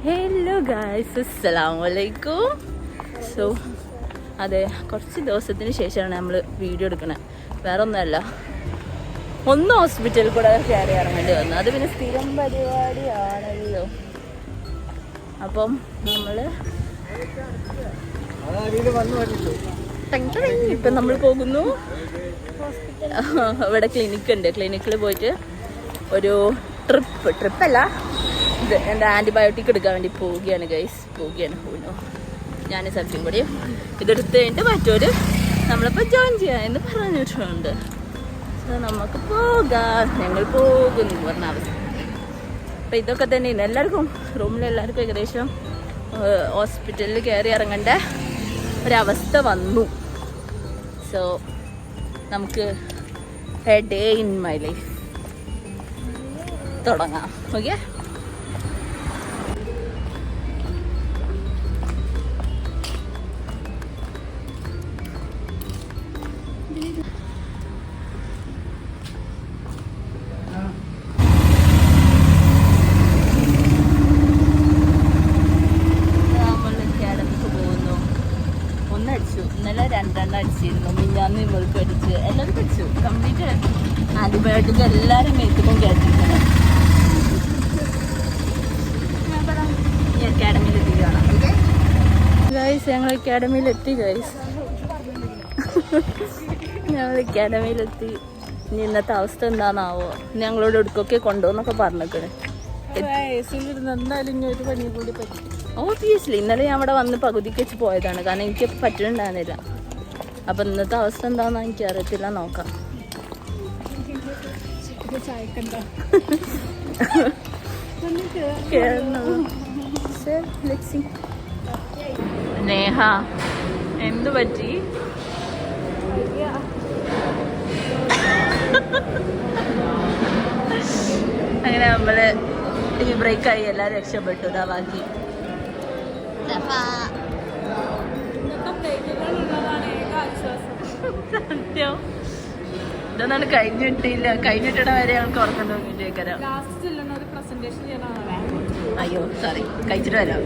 Hello guys, അസ്സലാമു അലൈക്കും. So അതെ, കുറച്ച് ദിവസത്തിന് ശേഷമാണ് നമ്മൾ വീഡിയോ എടുക്കണത്. വേറെ ഒന്നുമല്ല, ഒന്ന് ഹോസ്പിറ്റലിൽ കൂടെ കയറി ഇറങ്ങേണ്ടി വന്നു. അത് പിന്നെ സ്ഥിരം പരിപാടിയാണല്ലോ. അപ്പം നമ്മൾ ഇപ്പം നമ്മൾ പോകുന്നു. ഇവിടെ ക്ലിനിക്ക് ഉണ്ട്. ക്ലിനിക്കിൽ പോയിട്ട് ഒരു ട്രിപ്പല്ല, ഇത് എന്താ ആൻറ്റിബയോട്ടിക് എടുക്കാൻ വേണ്ടി പോവുകയാണ് ഗൈസ്. പോവുകയാണ് ഞാൻ സത്യം കൂടി ഇതെടുത്ത് കഴിഞ്ഞിട്ട് മറ്റൊരു നമ്മളിപ്പോൾ ജോയിൻ ചെയ്യാമെന്ന് പറഞ്ഞിട്ടുണ്ട്. സോ നമുക്ക് പോകാം, ഞങ്ങൾ പോകുന്നു പറഞ്ഞ അവസ്ഥ. അപ്പം ഇതൊക്കെ തന്നെയാണ് എല്ലാവർക്കും, റൂമിലെല്ലാവർക്കും ഏകദേശം ഹോസ്പിറ്റലിൽ കയറി ഇറങ്ങേണ്ട ഒരവസ്ഥ വന്നു. സോ നമുക്ക് A day in my life തുടങ്ങാം. ഓക്കെ, ഇന്നലെ 2 അടിച്ചിരുന്നു, മിഞ്ഞാന്ന് ഇവൾക്ക് അടിച്ച്, എല്ലാവരും അടിച്ചു. കംപ്ലീറ്റ് ആൻറ്റിബയോട്ടിക് എല്ലാവരും മേത്തും കേട്ടിരിക്കണം. ഈ അക്കാഡമിയിലെത്തി കാണാം. ഓക്കെ ഗൈസ്, ഞങ്ങൾ അക്കാഡമിയിലെത്തി ഗൈസ്. അക്കാഡമിയിലെത്തി. ഇനി ഇന്നത്തെ അവസ്ഥ എന്താണെന്നാവോ. ഞങ്ങളോട് എടുക്കൊക്കെ കൊണ്ടുപോകുന്നൊക്കെ പറഞ്ഞേക്കണേ. എന്തായാലും ഒരു പനി കൂടി പറ്റി. ഓബിയസ്ലി ഇന്നലെ ഞാൻ അവിടെ വന്ന് പകുതിക്ക് വെച്ച് പോയതാണ്, കാരണം എനിക്ക് പറ്റുന്നുണ്ടായിരുന്നില്ല. അപ്പം ഇന്നത്തെ അവസ്ഥ എന്താണെന്ന് എനിക്ക് അറിയത്തില്ല. നോക്കാം. നേഹ, എന്തു പറ്റി? അങ്ങനെ നമ്മള് ഈ ബ്രേക്കായി, എല്ലാവരും രക്ഷപ്പെട്ടു. ഇതാ ബാക്കി സത്യം ഇതൊന്നും കഴിഞ്ഞിട്ടില്ല. കഴിഞ്ഞിട്ടിട വരെ ഞങ്ങൾക്ക് ഉറക്കം തോന്നിട്ടേക്കരാം. അയ്യോ സോറി, കഴിച്ചിട്ട് വരാം.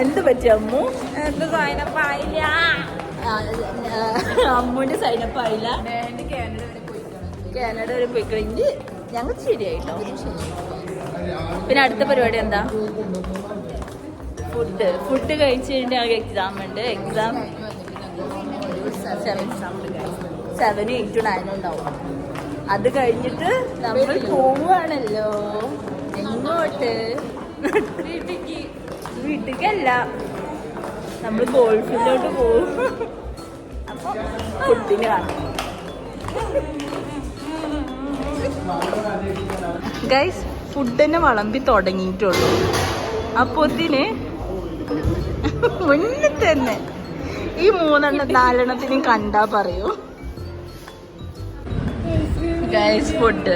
എന്ത് പറ്റി അമ്മു? അമ്മുവിന്റെ സൈനപ്പ് ആയില്ല. കാനഡ വരെ പോയി കഴിഞ്ഞ് ഞങ്ങൾ ശരിയായിട്ടോ. പിന്നെ അടുത്ത പരിപാടി എന്താ? ഫുഡ് കഴിച്ച് കഴിഞ്ഞിട്ട് ഞങ്ങൾക്ക് എക്സാം ഉണ്ട്. എക്സാം 7, 8, 9 ഉണ്ടാവും. അത് കഴിഞ്ഞിട്ട് നമ്മൾ പോവുകയാണല്ലോ. എങ്ങോട്ട്? വീട്ടിലേക്കല്ല, നമ്മൾ ഗോൾഫിലോട്ട് പോവും. അപ്പൊ ഫുഡിന് കാണാം ഗൈസ്. ഫുഡിനെ വിളമ്പി തുടങ്ങിയിട്ടുള്ളൂ. അപ്പോത്തിന് മുന്നിൽ തന്നെ ഈ 3-4 കണ്ടാ പറയൂ ഗൈസ്. Food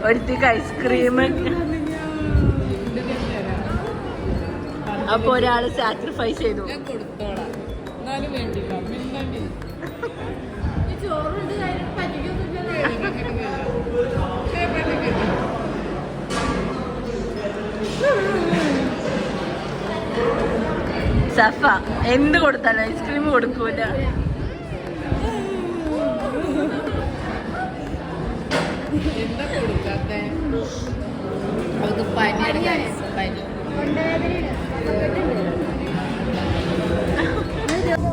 ഒരുത്തിക്ക് ice cream. അപ്പൊ ഒരാള് സാക്രിഫൈസ് ചെയ്തു. സഫ എന്ത് കൊടുത്താലും ഐസ്ക്രീം കൊടുക്കൂല.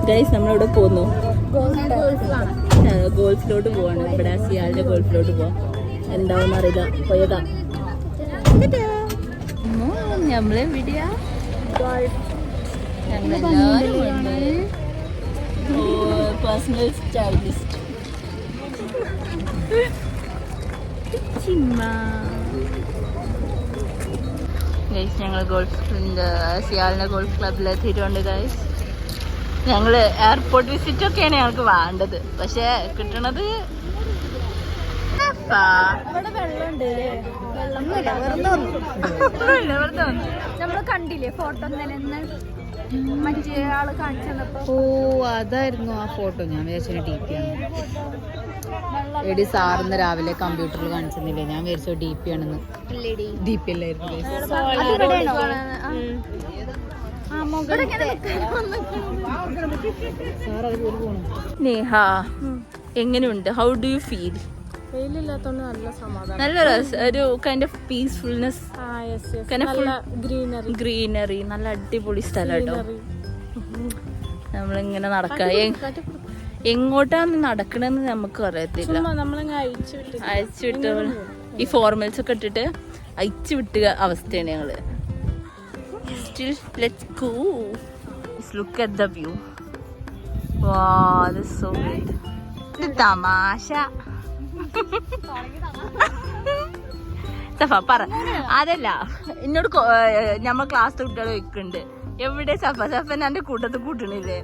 ഗൈസ്, നമ്മളിവിടെ പോന്നു. ഗോൾഫിലോട്ട് പോവാണ്. ഇവിടെ സിയാലിന്റെ ഗോൾഫിലോട്ട് പോവാം. എന്താവും അറിയില്ല. പോയതാ നമ്മളെ വിടിയാ. Personal stylist guys. ഞങ്ങൾ സിയാലിന്റെ ഗോൾഫ് ക്ലബിലെത്തിയിട്ടുണ്ട് ഗൈസ്. ഞങ്ങള് എയർപോർട്ട് വിസിറ്റ് ഒക്കെയാണ് ഞങ്ങൾക്ക് വേണ്ടത്, പക്ഷെ കിട്ടണത് നമ്മള് കണ്ടില്ലേ ഫോട്ടോ മറ്റേ ആള് കാണിച്ചു തന്നപ്പോ? ഓ, അതായിരുന്നു ആ ഫോട്ടോ. ഞാൻ വിചാരിച്ചു DP ആണ്. എടി സാറിന്ന് രാവിലെ കമ്പ്യൂട്ടറിൽ കാണിച്ചിരുന്നില്ലേ, ഞാൻ വിചാരിച്ചു DP ആണെന്ന്. DP അല്ലായിരുന്നു guys. സാർ അത് പോലും പോണു. നേഹ എങ്ങനെയുണ്ട്? How do you feel? വെയിലില്ലാത്തോണ്ട് നല്ല സമാധാനം. നല്ല രസം, ഒരു കൈൻഡ് ഓഫ് പീസ്ഫുൾനെസ്, ഗ്രീനറി, നല്ല അടിപൊളി സ്ഥലം കേട്ടോ. നമ്മളിങ്ങനെ നടക്കുക, എങ്ങോട്ടാണ് നടക്കണെന്ന് നമുക്ക് അറിയത്തില്ല. അയച്ചു വിട്ട് ഈ ഫോർമൽസ് ഒക്കെ ഇട്ടിട്ട് അയച്ചു വിട്ട അവസ്ഥയാണ് ഞങ്ങള്. Still, let's go. Just look at the view. Wow, this is so good. ഇത് തമാശ. സഫ പറ. അതല്ല, എന്നോട് നമ്മൾ ക്ലാസ് കുട്ടികൾ വെക്കുന്നുണ്ട്, എവിടെ സഫൻ എന്റെ കൂട്ടത്തിൽ കൂട്ടണില്ലേ?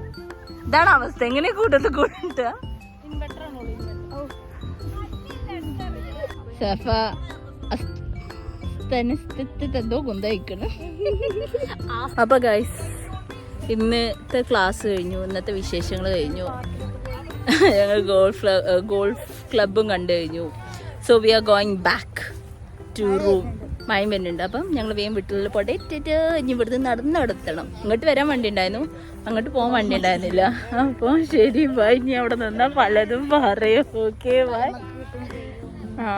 ഇതാണ് അവസ്ഥ. എങ്ങനെ കൂട്ടത്തിൽ കൂട്ട? സഫ എന്തോ കുന്തയിക്കണ്. അപ്പൊ ഗൈസ്, ഇന്നത്തെ ക്ലാസ് കഴിഞ്ഞു, ഇന്നത്തെ വിശേഷങ്ങൾ കഴിഞ്ഞു. ഞങ്ങൾ ഗോൾഫ് ക്ലബും കണ്ടു കഴിഞ്ഞു. So we are going back to room. മഴ വരുന്നുണ്ട്, അപ്പം ഞങ്ങൾ വേഗം വീട്ടിൽ പോട്ടെ. ഇനി ഇവിടുന്ന് നടന്നെടുത്തണം. ഇങ്ങോട്ട് വരാൻ വണ്ടി ഉണ്ടായിരുന്നു, അങ്ങോട്ട് പോകാൻ വണ്ടി ഉണ്ടായിരുന്നില്ല. അപ്പോൾ ശരി ബൈ. ഇനി അവിടെ നിന്നാൽ പലതും പറയും. Okay bye. ആ